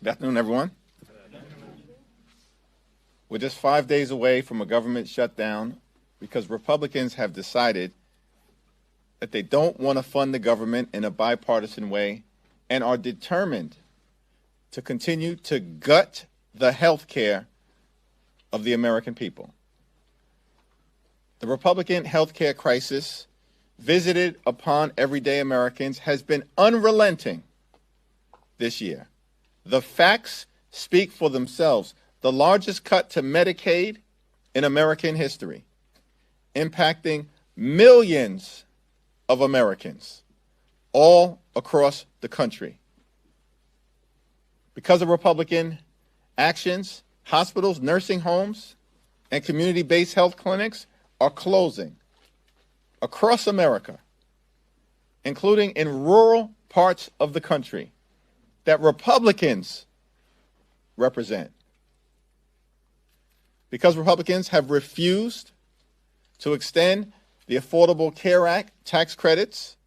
Good afternoon, everyone. We're just 5 days away from a government shutdown because Republicans have decided that they don't want to fund the government in a bipartisan way and are determined to continue to gut the health care of the American people. The Republican health care crisis visited upon everyday Americans has been unrelenting this year. The facts speak for themselves. The largest cut to Medicaid in American history, impacting millions of Americans all across the country. Because of Republican actions, hospitals, nursing homes, and community-based health clinics are closing across America, including in rural parts of the country that Republicans represent. Because Republicans have refused to extend the Affordable Care Act tax credits,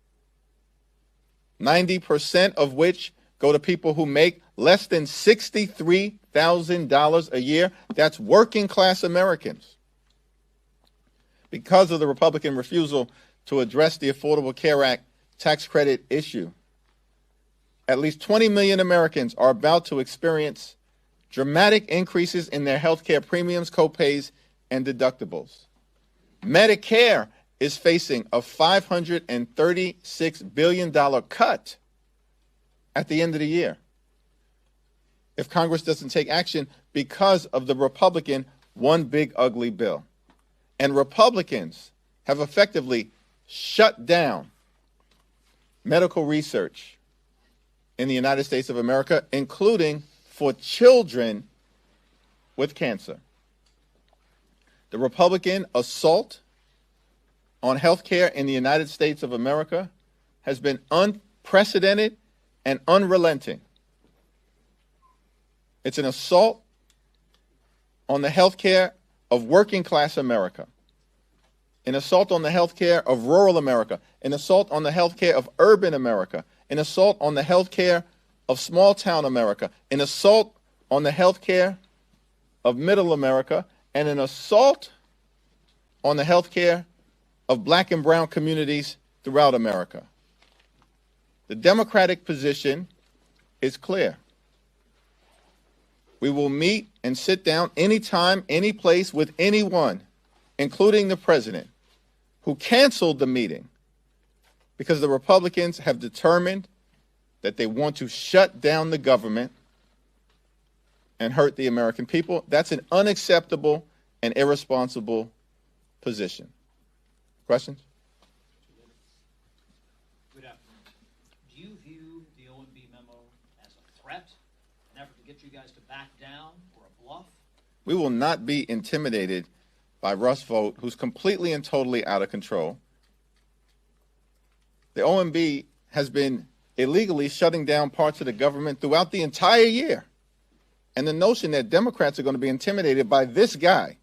90% of which go to people who make less than $63,000 a year. That's working class Americans. Because of the Republican refusal to address the Affordable Care Act tax credit issue, at least 20 million Americans are about to experience dramatic increases in their health care premiums, copays, and deductibles. Medicare is facing a $536 billion cut at the end of the year if Congress doesn't take action because of the Republican one big ugly bill. And Republicans have effectively shut down medical research in the United States of America, including for children with cancer. The Republican assault on health care in the United States of America has been unprecedented and unrelenting. It's an assault on the health care of working class America, an assault on the health care of rural America, an assault on the health care of urban America, an assault on the health care of small town America, an assault on the health care of middle America, and an assault on the health care of black and brown communities throughout America. The Democratic position is clear. We will meet and sit down anytime, any place with anyone, including the president, who canceled the meeting because the Republicans have determined that they want to shut down the government and hurt the American people. That's an unacceptable and irresponsible position. Questions? Good afternoon. Do you view the OMB memo as a threat, an effort to get you guys to back down, or a bluff? We will not be intimidated by Russ Vought, who's completely and totally out of control. The OMB has been illegally shutting down parts of the government throughout the entire year. And the notion that Democrats are going to be intimidated by this guy,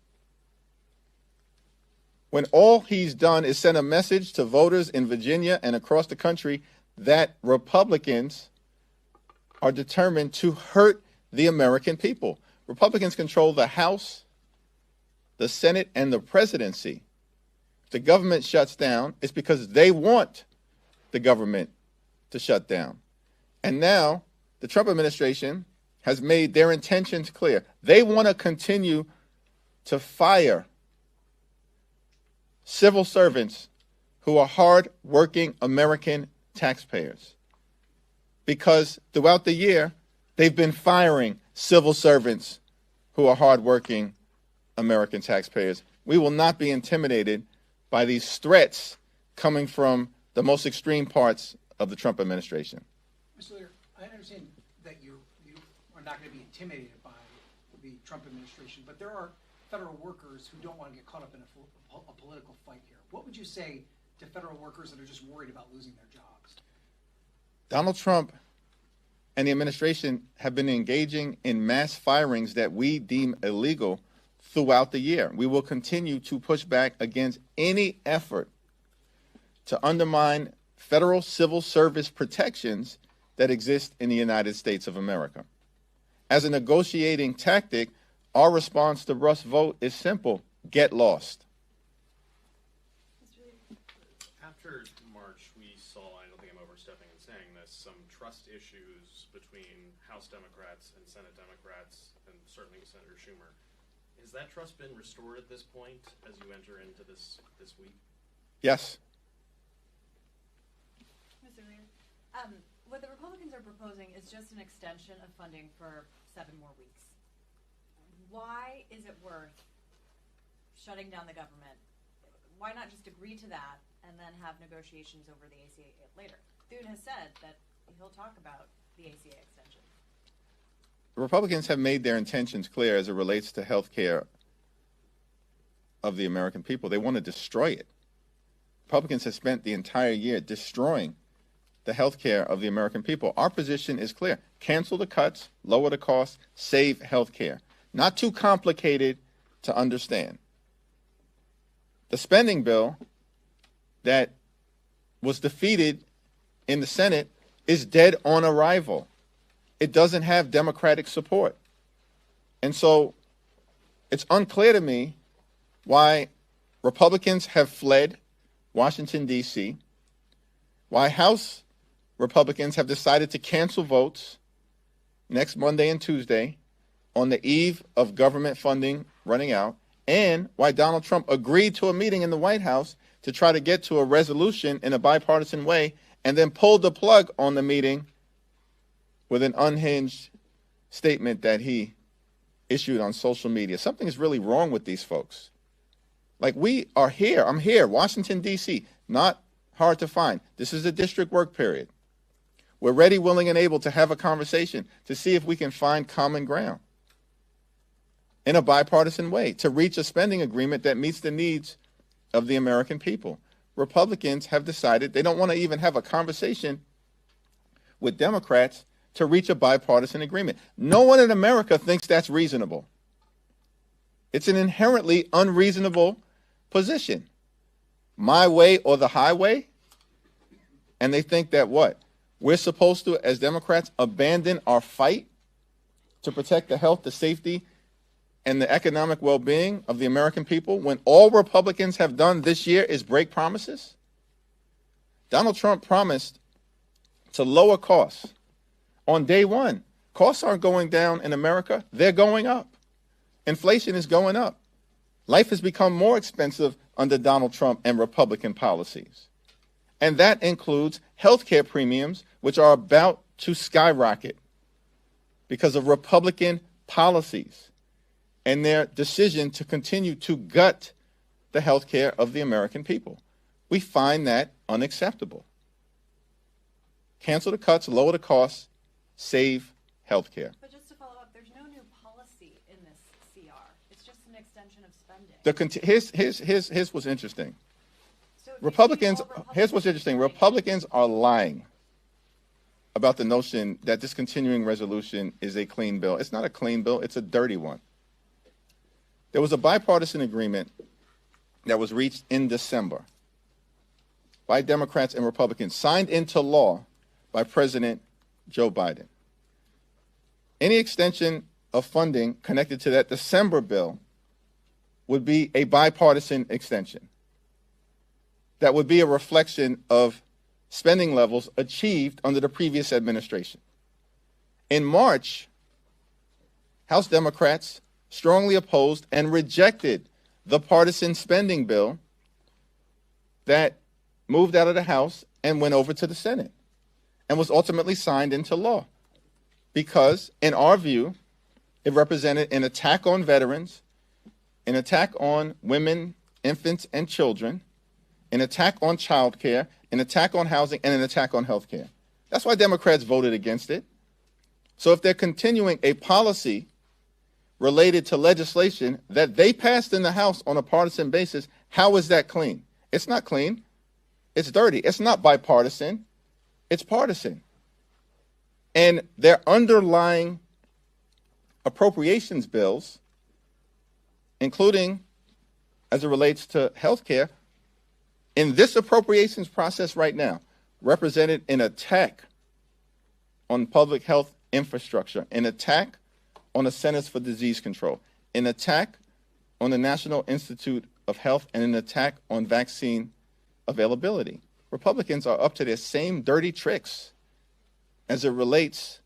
when all he's done is send a message to voters in Virginia and across the country that Republicans are determined to hurt the American people. Republicans control the House, the Senate, and the presidency. If the government shuts down, it's because they want the government to shut down. And now the Trump administration has made their intentions clear. They want to continue to fire civil servants who are hard-working American taxpayers, because throughout the year, they've been firing civil servants who are hard-working American taxpayers. We will not be intimidated by these threats coming from the most extreme parts of the Trump administration. Mr. Leader, I understand that you are not going to be intimidated by the Trump administration, but there are federal workers who don't want to get caught up in a political fight here. What would you say to federal workers that are just worried about losing their jobs? Donald Trump and the administration have been engaging in mass firings that we deem illegal throughout the year. We will continue to push back against any effort to undermine federal civil service protections that exist in the United States of America. as a negotiating tactic, our response to Russ' vote is simple: get lost. After March, we saw, I don't think I'm overstepping in saying this, some trust issues between House Democrats and Senate Democrats, and certainly with Senator Schumer. Has that trust been restored at this point as you enter into this week? Yes. Mr. Leader, what the Republicans are proposing is just an extension of funding for 7 more weeks. Why is it worth shutting down the government? Why not just agree to that and then have negotiations over the ACA later? Thune has said that he'll talk about the ACA extension. The Republicans have made their intentions clear as it relates to health care of the American people. They want to destroy it. Republicans have spent the entire year destroying the health care of the American people. Our position is clear: cancel the cuts, lower the costs, save health care. Not too complicated to understand. The spending bill that was defeated in the Senate is dead on arrival. It doesn't have Democratic support. And so it's unclear to me why Republicans have fled Washington, D.C., why House Republicans have decided to cancel votes next Monday and Tuesday on the eve of government funding running out, and why Donald Trump agreed to a meeting in the White House to try to get to a resolution in a bipartisan way, and then pulled the plug on the meeting with an unhinged statement that he issued on social media. Something is really wrong with these folks. Like, we are here. I'm here, Washington, D.C., not hard to find. This is a district work period. We're ready, willing, and able to have a conversation to see if we can find common ground in a bipartisan way to reach a spending agreement that meets the needs of the American people. Republicans have decided they don't want to even have a conversation with Democrats to reach a bipartisan agreement. No one in America thinks that's reasonable. It's an inherently unreasonable position. My way or the highway. And they think that what? We're supposed to, as Democrats, abandon our fight to protect the health, the safety, and the economic well-being of the American people when all Republicans have done this year is break promises? Donald Trump promised to lower costs on day one. Costs aren't going down in America. They're going up. Inflation is going up. Life has become more expensive under Donald Trump and Republican policies. And that includes health care premiums, which are about to skyrocket because of Republican policies and their decision to continue to gut the health care of the American people. We find that unacceptable. Cancel the cuts, lower the costs, save health care. But just to follow up, there's no new policy in this CR. It's just an extension of spending. Here's what's interesting. So Republicans, here's what's interesting. Republicans are lying about the notion that this continuing resolution is a clean bill. It's not a clean bill. It's a dirty one. There was a bipartisan agreement that was reached in December by Democrats and Republicans, signed into law by President Joe Biden. Any extension of funding connected to that December bill would be a bipartisan extension. That would be a reflection of spending levels achieved under the previous administration. In March, House Democrats strongly opposed and rejected the partisan spending bill that moved out of the House and went over to the Senate and was ultimately signed into law because, in our view, it represented an attack on veterans, an attack on women, infants, and children, an attack on child care, an attack on housing, and an attack on health care. That's why Democrats voted against it. So if they're continuing a policy related to legislation that they passed in the House on a partisan basis, how is that clean? It's not clean. It's dirty. It's not bipartisan. It's partisan. And their underlying appropriations bills, including as it relates to health care, in this appropriations process right now, represented an attack on public health infrastructure, an attack on the Centers for Disease Control, an attack on the National Institute of Health, and an attack on vaccine availability. Republicans are up to their same dirty tricks as it relates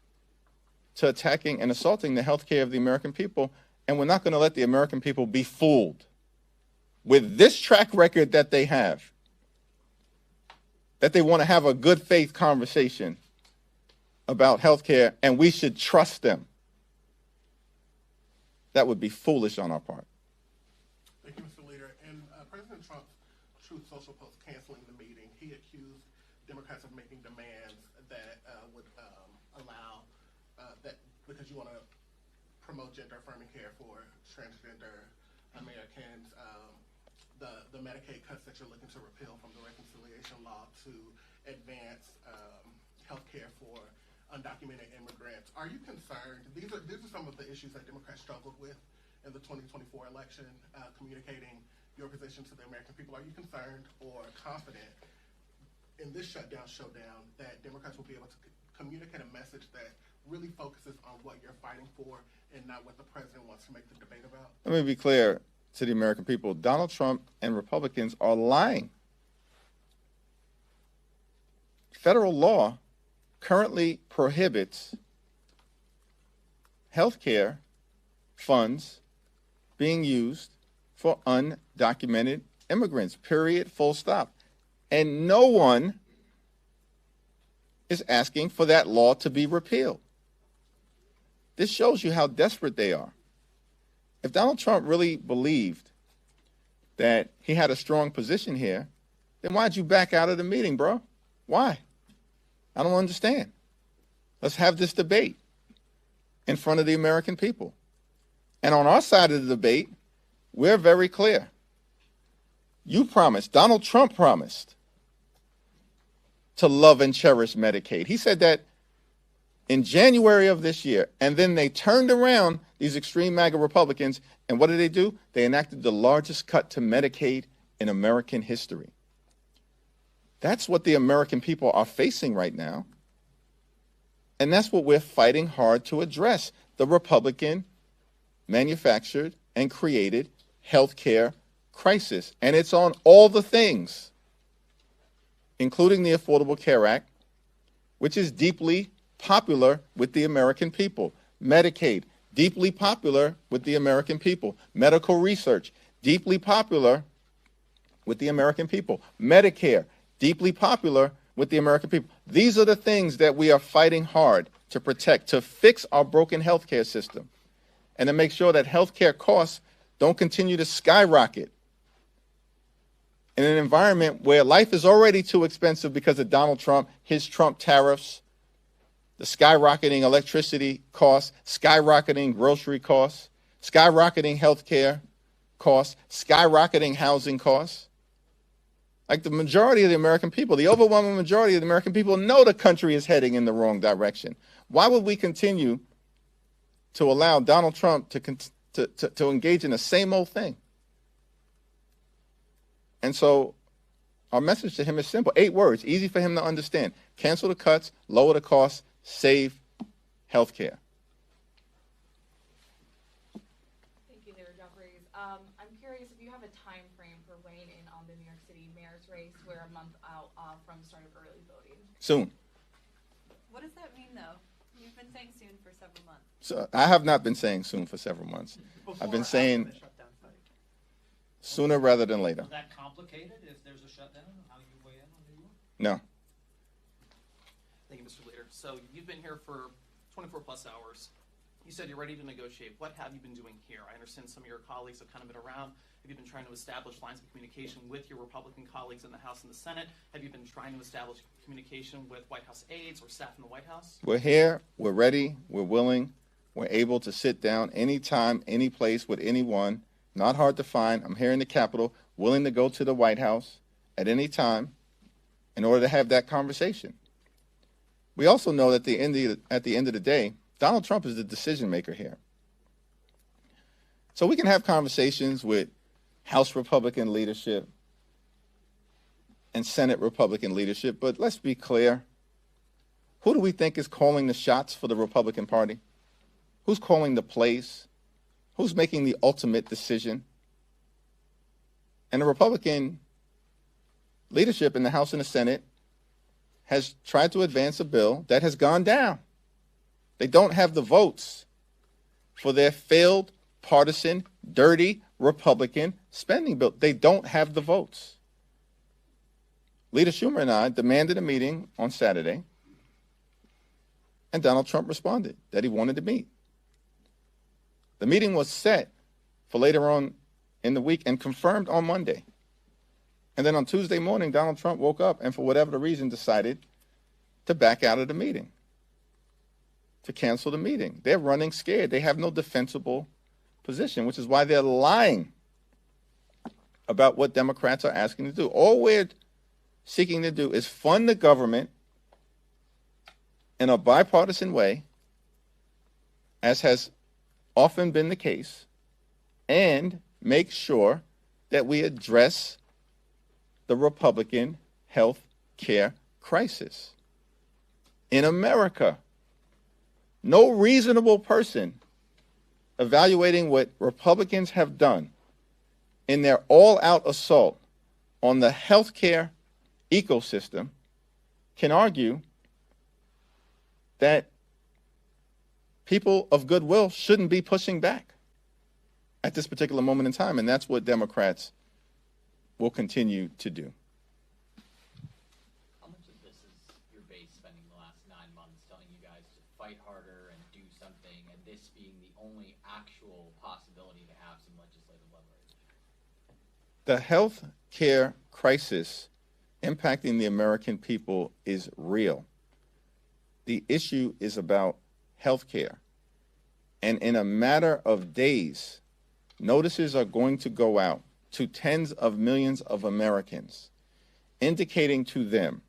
to attacking and assaulting the health care of the American people, and we're not going to let the American people be fooled with this track record that they have, that they want to have a good faith conversation about health care, and we should trust them. That would be foolish on our part. Thank you, Mr. Leader. In President Trump's Truth Social post canceling the meeting, he accused Democrats of making demands that would allow that because you want to promote gender-affirming care for transgender Americans, the Medicaid cuts that you're looking to repeal from the reconciliation law to advance health care for undocumented immigrants. Are you concerned? These are some of the issues that Democrats struggled with in the 2024 election, communicating your position to the American people. Are you concerned or confident in this showdown that Democrats will be able to communicate a message that really focuses on what you're fighting for and not what the president wants to make the debate about? Let me be clear to the American people. Donald Trump and Republicans are lying. Federal law currently prohibits health care funds being used for undocumented immigrants, period, full stop. And no one is asking for that law to be repealed. This shows you how desperate they are. If Donald Trump really believed that he had a strong position here, then why'd you back out of the meeting, bro? Why? I don't understand. Let's have this debate in front of the American people. And on our side of the debate, we're very clear. You promised, Donald Trump promised to love and cherish Medicaid. He said that in January of this year, and then they turned around, these extreme MAGA Republicans, and what did they do? They enacted the largest cut to Medicaid in American history. That's what the American people are facing right now. And that's what we're fighting hard to address, the Republican manufactured and created health care crisis. And it's on all the things, including the Affordable Care Act, which is deeply popular with the American people. Medicaid, deeply popular with the American people. Medical research, deeply popular with the American people. Medicare, deeply popular with the American people. These are the things that we are fighting hard to protect, to fix our broken healthcare system, and to make sure that healthcare costs don't continue to skyrocket in an environment where life is already too expensive because of Donald Trump, his Trump tariffs, the skyrocketing electricity costs, skyrocketing grocery costs, skyrocketing healthcare costs, skyrocketing housing costs. Like the majority of the American people, the overwhelming majority of the American people know the country is heading in the wrong direction. Why would we continue to allow Donald Trump to engage in the same old thing? And so our message to him is simple. 8 words, easy for him to understand. Cancel the cuts, lower the costs, save health care. Thank you, Leader Jeffries. I'm curious if you have a time frame for weighing in on the New York City mayor's race. We're a month out from the start of early voting. Soon. What does that mean, though? You've been saying soon for several months. So I have not been saying soon for several months. I've been saying sooner rather than later. Is that complicated if there's a shutdown? How you weigh in on New York? No. Thank you, Mr. Leader. So you've been here for 24 plus hours. You said you're ready to negotiate. What have you been doing here? I understand some of your colleagues have kind of been around. Have you been trying to establish lines of communication with your Republican colleagues in the House and the Senate? Have you been trying to establish communication with White House aides or staff in the White House? We're here, we're ready, we're willing, we're able to sit down anytime, any place with anyone. Not hard to find. I'm here in the Capitol, willing to go to the White House at any time in order to have that conversation. We also know that at the end of the day, Donald Trump is the decision maker here. So we can have conversations with House Republican leadership and Senate Republican leadership, but let's be clear. Who do we think is calling the shots for the Republican Party? Who's calling the plays? Who's making the ultimate decision? And the Republican leadership in the House and the Senate has tried to advance a bill that has gone down. They don't have the votes for their failed, partisan, dirty Republican spending bill. They don't have the votes. Leader Schumer and I demanded a meeting on Saturday, and Donald Trump responded that he wanted to meet. The meeting was set for later on in the week and confirmed on Monday. And then on Tuesday morning, Donald Trump woke up and for whatever the reason decided to back out of the meeting, to cancel the meeting. They're running scared. They have no defensible position, which is why they're lying about what Democrats are asking to do. All we're seeking to do is fund the government in a bipartisan way, as has often been the case, and make sure that we address the Republican health care crisis in America. No reasonable person evaluating what Republicans have done in their all-out assault on the health care ecosystem can argue that people of goodwill shouldn't be pushing back at this particular moment in time, and that's what Democrats will continue to do. How much of this is your base spending the last 9 months telling you guys to fight harder and do something, and this being the only actual possibility to have some legislative leverage? The health care crisis impacting the American people is real. The issue is about health care. And in a matter of days, notices are going to go out to tens of millions of Americans, indicating to them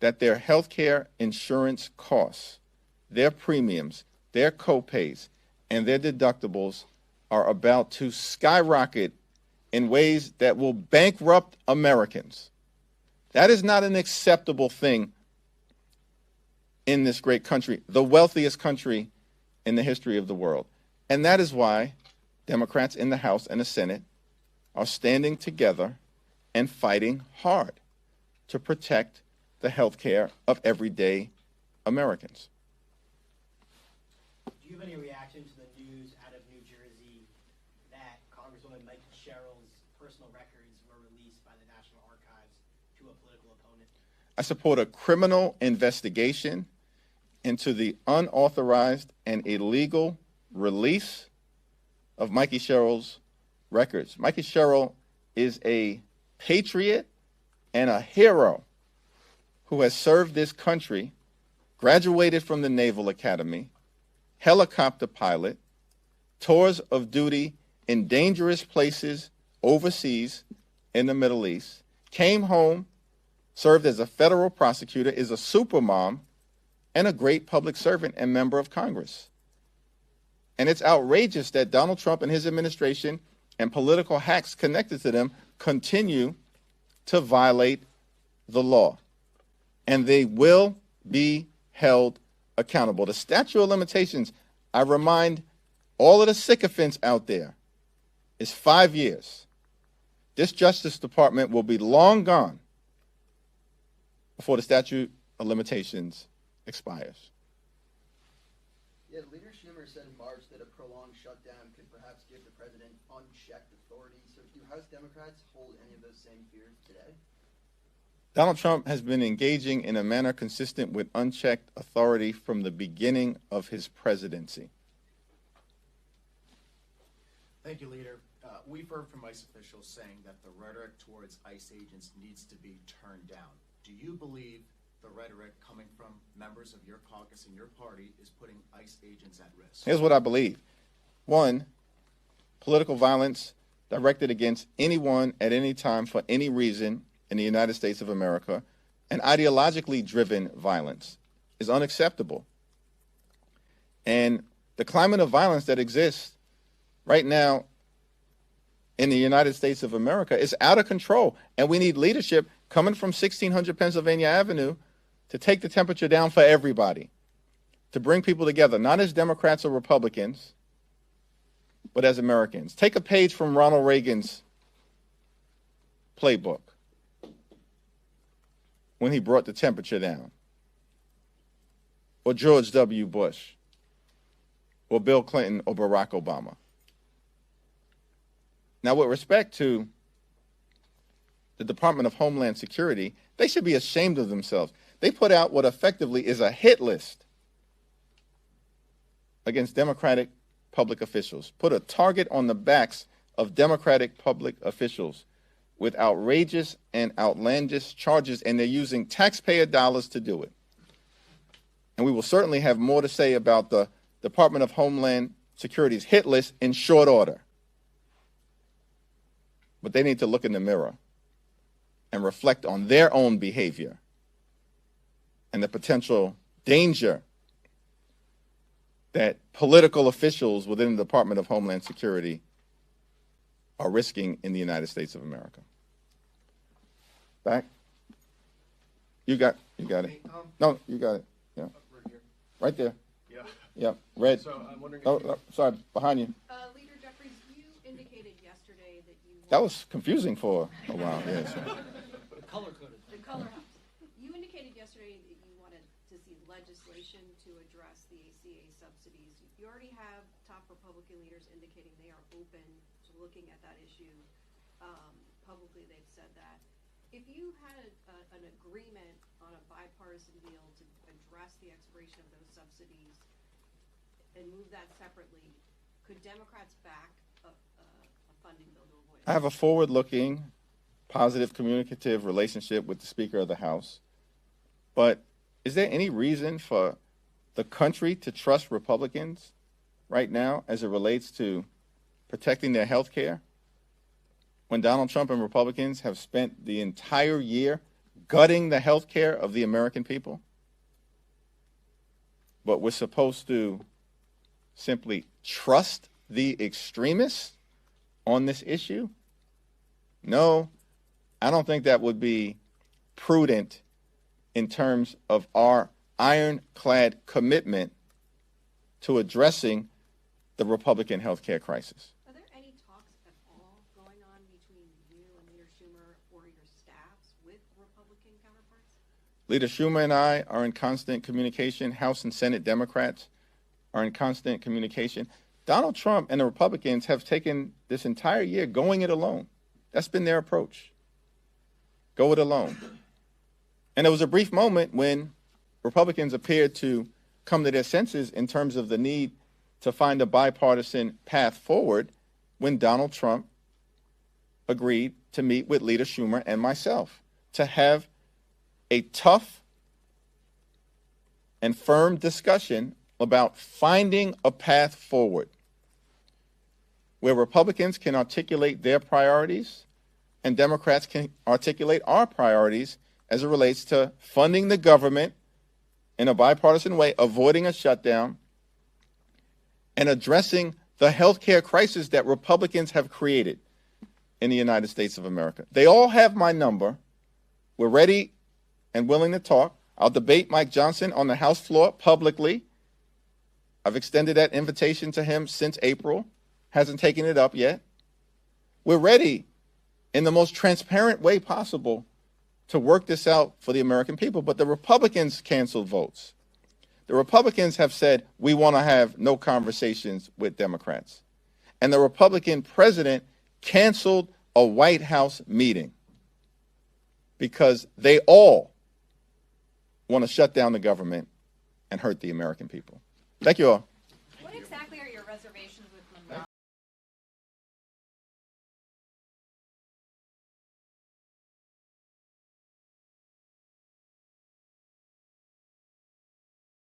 that their health care insurance costs, their premiums, their copays, and their deductibles are about to skyrocket in ways that will bankrupt Americans. That is not an acceptable thing in this great country, the wealthiest country in the history of the world. And that is why Democrats in the House and the Senate are standing together and fighting hard to protect the health care of everyday Americans. Do you have any reaction to the news out of New Jersey that Congresswoman Mike Sherrill's personal records were released by the National Archives to a political opponent? I support a criminal investigation into the unauthorized and illegal release of Mikey Sherrill's records. Mikey Sherrill is a patriot and a hero who has served this country, graduated from the Naval Academy, helicopter pilot, tours of duty in dangerous places overseas in the Middle East, came home, served as a federal prosecutor, is a supermom, and a great public servant and member of Congress. And it's outrageous that Donald Trump and his administration and political hacks connected to them continue to violate the law. And they will be held accountable. The statute of limitations, I remind all of the sycophants out there, is 5 years. This Justice Department will be long gone before the statute of limitations expires. Yeah, Leader Schumer said in March that a prolonged shutdown could perhaps give the president unchecked authority. So do House Democrats hold any of those same fears today? Donald Trump has been engaging in a manner consistent with unchecked authority from the beginning of his presidency. Thank you, Leader. We've heard from ICE officials saying that the rhetoric towards ICE agents needs to be turned down. Do you believe the rhetoric coming from members of your caucus and your party is putting ICE agents at risk? Here's what I believe. One, political violence directed against anyone at any time for any reason in the United States of America, and ideologically driven violence is unacceptable. And the climate of violence that exists right now in the United States of America is out of control, and we need leadership coming from 1600 Pennsylvania Avenue to take the temperature down for everybody, to bring people together, not as Democrats or Republicans, but as Americans. Take a page from Ronald Reagan's playbook when he brought the temperature down, or George W. Bush, or Bill Clinton, or Barack Obama. Now, with respect to the Department of Homeland Security, they should be ashamed of themselves. They put out what effectively is a hit list against Democratic public officials, put a target on the backs of Democratic public officials with outrageous and outlandish charges, and they're using taxpayer dollars to do it. And we will certainly have more to say about the Department of Homeland Security's hit list in short order. But they need to look in the mirror and reflect on their own behavior and the potential danger that political officials within the Department of Homeland Security are risking in the United States of America. Back. You got it. No, you got it. Yeah. Right there. Yeah. Yeah. Red. So I'm wondering. Sorry, behind you. Leader Jeffries, you indicated yesterday that you. That was confusing for a while. Yes. The color coded. The color helps. You indicated yesterday that you wanted to see legislation to address the ACA subsidies. You already have top Republican leaders indicating they are open to looking at that issue. Publicly, they've said that. If you had an agreement on a bipartisan deal to address the expiration of those subsidies and move that separately, could Democrats back a funding bill to avoid it? I have a forward-looking, positive, communicative relationship with the Speaker of the House. But is there any reason for the country to trust Republicans right now as it relates to protecting their health care, when Donald Trump and Republicans have spent the entire year gutting the health care of the American people? But we're supposed to simply trust the extremists on this issue? No, I don't think that would be prudent in terms of our ironclad commitment to addressing the Republican health care crisis. Are there any talks at all going on between you and Leader Schumer or your staffs with Republican counterparts? Leader Schumer and I are in constant communication. House and Senate Democrats are in constant communication. Donald Trump and the Republicans have taken this entire year going it alone. That's been their approach. Go it alone. And there was a brief moment when Republicans appeared to come to their senses in terms of the need to find a bipartisan path forward when Donald Trump agreed to meet with Leader Schumer and myself to have a tough and firm discussion about finding a path forward where Republicans can articulate their priorities and Democrats can articulate our priorities as it relates to funding the government in a bipartisan way, avoiding a shutdown, and addressing the health care crisis that Republicans have created in the United States of America. They all have my number. We're ready and willing to talk. I'll debate Mike Johnson on the House floor publicly. I've extended that invitation to him since April. Hasn't taken it up yet. We're ready in the most transparent way possible to work this out for the American people. But the Republicans canceled votes. The Republicans have said, we want to have no conversations with Democrats. And the Republican president canceled a White House meeting because they all want to shut down the government and hurt the American people. Thank you all. What exactly are your reservations